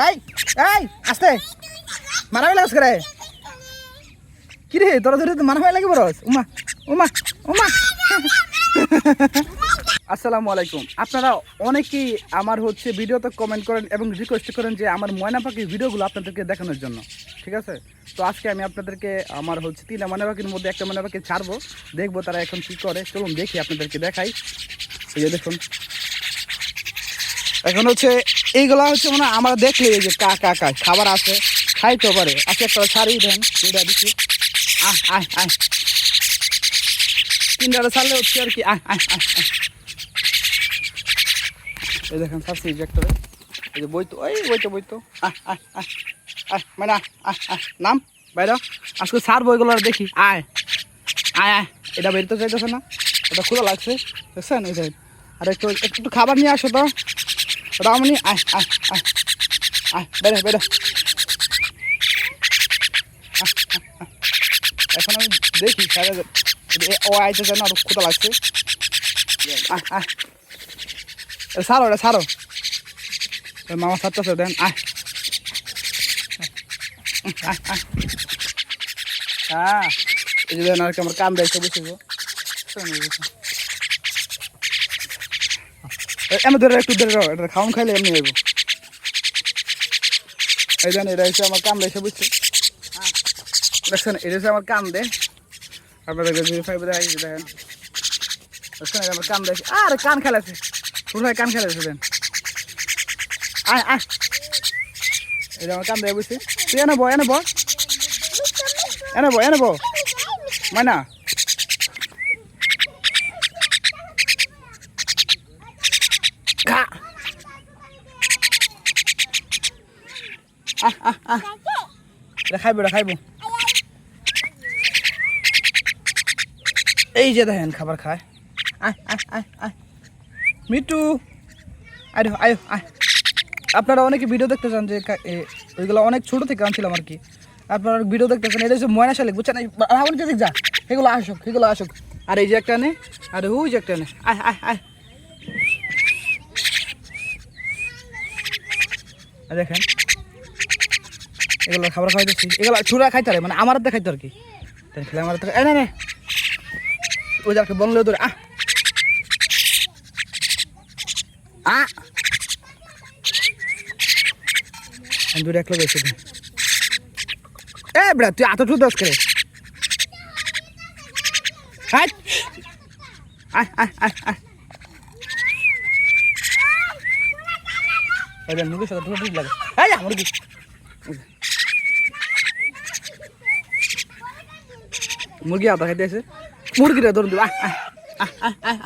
এই এই আস্তে মারামারি লাগছ করে কি রে তোরা ধরে মারামারি লাগে বরস উমা উমা উমা আসসালামু আলাইকুম। আপনারা অনেকেই আমার হচ্ছে ভিডিওতে কমেন্ট করেন এবং রিকোয়েস্ট করেন যে আমার ময়না পাখির ভিডিওগুলো আপনাদেরকে দেখানোর জন্য, ঠিক আছে? তো আজকে আমি আপনাদেরকে আমার হচ্ছে 3টা ময়না পাখির মধ্যে একটা ময়না পাখি ছাড়বো, দেখবো তারা এখন কী করে। চলুন দেখি, আপনাদেরকে দেখাই। এই যে দেখুন, এখন হচ্ছে এইগুলা হচ্ছে মানে আমরা দেখলে এই যে কা কা কা খাবার আছে, খাইতে পারে। আজকে একটা ছাড়ি দেন, এটা দিচ্ছি। আহ আহ আহ 3টা ছাড়লে হচ্ছে আর কি। আহ আহ আহ এই দেখেন ছাড়ছি এই যে একটা, এই যে বইতো, ওই বইতো আহ আহ আহ আহ মানে আহ আহ নাম বাইরে আজকে ছাড় বইগুলো দেখি। আয় আয় আয় এটা বেরোতে চাইতেছে না, এটা খোলা লাগছে, দেখছেন? এই দেখেন, আর একটু একটু খাবার নিয়ে আসো তো রামনি। আয় আয় আয় আয় বেড়ে বেড়ে। এখন আমি দেখি ও আইতে যেন আর খোলা লাগছে। আয় আয় সারো এটা সারো, মামা সারতেছে দেন। আয় হ্যাঁ এই যে দেন আর কি আমার কাম দেখতে বসেছ এমনি ধরে একটু ধরে এটা খাওয়ান খাইলে এমনি হইব। এই জানি এটা হচ্ছে আমার কাম দেখে বুঝছে, দেখছেন? এটা হচ্ছে আমার কাম দে, আপনাদের দেখেন দেখছেন আমার কাম দেখে। আর কান খেলেছে কোথায়, কান খেলেছে দেন। আয় আয় এটা আমার কাম দেখে বুঝছি। তুই এনে বো এনে বো এনে বো এনে বো মাইনা। এটা খাইব এটা খাইব। এই যে দেখেন খাবার খায়। আয় আয় আয় আয় মিটু আয় আয় আয়। আপনারা অনেকে ভিডিও দেখতে চান যে ওইগুলো অনেক ছোটো থেকে আনছিলাম আর কি, আপনারা ভিডিও দেখতে চান। এটা হচ্ছে ময়না শালিক, বুঝছেন? রাবণ যে যা সেগুলো আসুক সেগুলো আসুক। আর এই যে একটা নে, আর ওই যে একটা নে। আয় আয় আয় দেখেন এগুলো খাবার খাওয়াইতেছি, এগুলো চূড়া খাইতে পারে, মানে আমার দেখাইতো আর কি। খেলে আমার এনে নে ওই যাকে বনলেও ধরে আহ আহ দূরে এক লোক এসে এ বেড়া তুই এত ঠুদ করে আয় আয় আয় আয় আয় এই মুরগির সাথে ঠুড লাগে। এই যা মুরগি, মুরগি আদা খাইতে আছে, মুরগিটা ধরুন দিব। আয় আয় আয় আয় আয়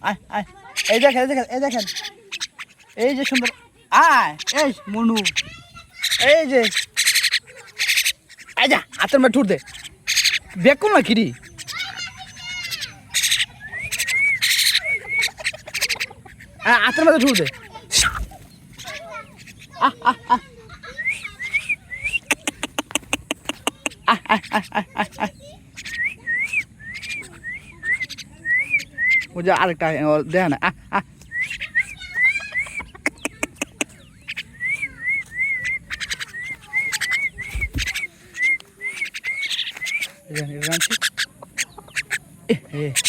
আয় আয় এই দেখেন এই দেখেন এই দেখেন এই যে সুন্দর। আয় এই মনু এই যে যা হাতের মধ্যে ঠুট দে বেকুম না কিরি। হাতের মধ্যে ঠুট দে। আহ আহ আহ ওই আরেকটা দেখ না।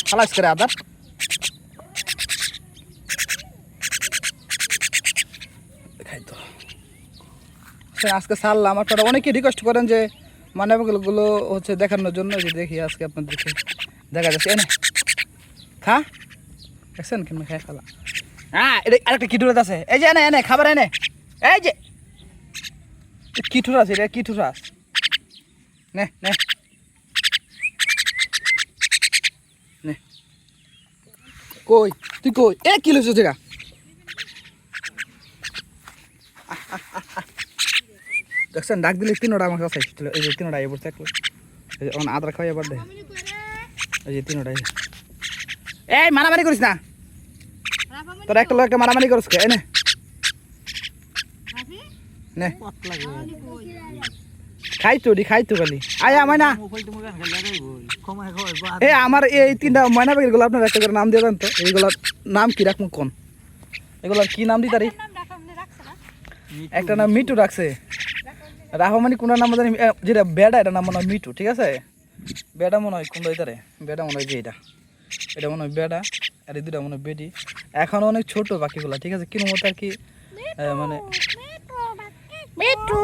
খালাস করে আদার খাইতো আজকে ছাড়লাম। আপনারা অনেকে রিকোয়েস্ট করেন যে মানে গুলো হচ্ছে দেখানোর জন্য, যে দেখি আজকে আপনাদেরকে দেখা যাচ্ছে। এনে খা দেখছেন কেমন খাই খালা। হ্যাঁ এটা আরেকটা কিটুরাস আছে, এই যে এনে এনে খাবার এনে। এই যে কিটুরাস, এটা কিটুরাস নে নে নে। কই তুই কই? এ কি লইছ তুই? দেখছেন ডাক দিলে 3টা আমার কাছে আসছিল। এই যে 3টা এ বসে থাকলো, এই যে আদর খাওয়াই আবার দে। এই যে 3টা এই মারামারি করিস না, তোর একটা লোক একটা মারামারি করিস কে? এনে নে খাইতো খালি। আয় আমায় না এ আমার এই 3টা ময়না পাখিগুলো আপনার একটা করে নাম দিয়ে দেন তো। এইগুলোর নাম কি রাখবো কোন? এগুলোর কি নাম দিতারি? একটা নাম মিটু রাখছে। রাখো মানে কোন নাম জানি, যেটা বেড়া এটা নাম মনে হয় মিটু, ঠিক আছে? বেড়া মনে হয় কোনটা দিতারে, বেড়া মনে হয় যে এটা মনে হয় বেড়া, আর এই দুটা মনে হয় বেডি। এখন অনেক ছোট পাখিগুলা, ঠিক আছে? কিরম মতো আর কি মানে মিটু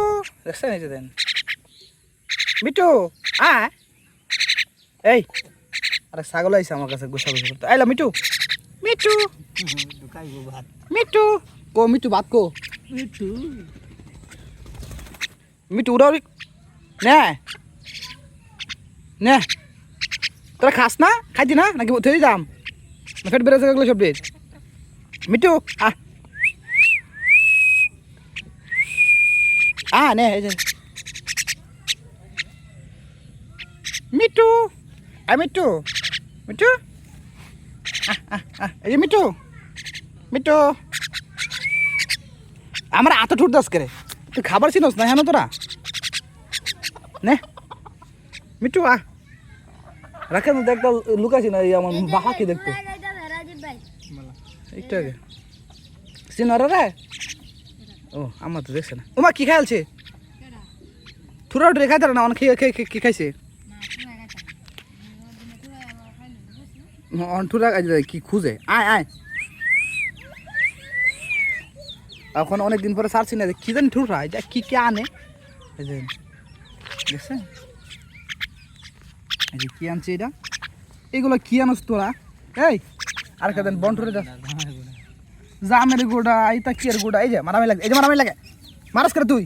দেখছেন, এই যে দেন মিটু এই আরে ছাগল আইছে আমার কাছে গোসা গোসা করতে। আইলা মিটু, মিটু মিটু কো, মিটু ভাত কো, মিটু উড়াউড়ি নে নে, তোরা খাস না? খাইতি না নাকি থই দাম ফেট বেড়েছে গেলো সব বেশ। মিটু নে এই যে মিটু, মিটু মিটু এই যে মিটু, মিটু আমার আতো ঠুট দাস করে, তুই খাবার চিনস না হেন তোরা? নে মিটু রাখেন তো, একটা লুকাছি না, এই আমার বাহাকে দেখতো একটু আগে চিনর রে। ও আমার তো দেখছে না। ওমা কি খাইছে? থুরা উঠে খাইতে না, অনেক কি খাইছে? অন্ঠুরা কি খুঁজে আয় এখন অনেকদিন পরে সারছি না, কি জানি ঠুরা এটা কি কে আনে, দেখছেন এই যে কি আনছে এটা, এগুলো কি আনস তোরা? এই আর কেন বন্ঠুরে জামের গোড়া, এইটা কি এর গোড়া? এই যে মারামারি লাগে, এই যে মারামারি লাগে, মারাস করে তুই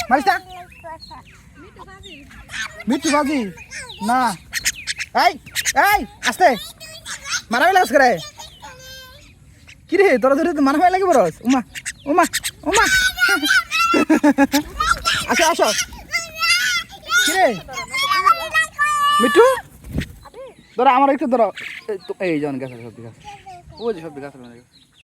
মারিস না? মিটু বাজি না, এই এই আস্তে মারামারি লাগাস করে কি রে? তোরা ধরে মারামারি লাগে বরস। উমা উমা উমা আসো আসো কি রে মিটু, ধরো আমার একটু ধরো, এই জন গাছ সবজি গাছ, ও যে সবজি গাছ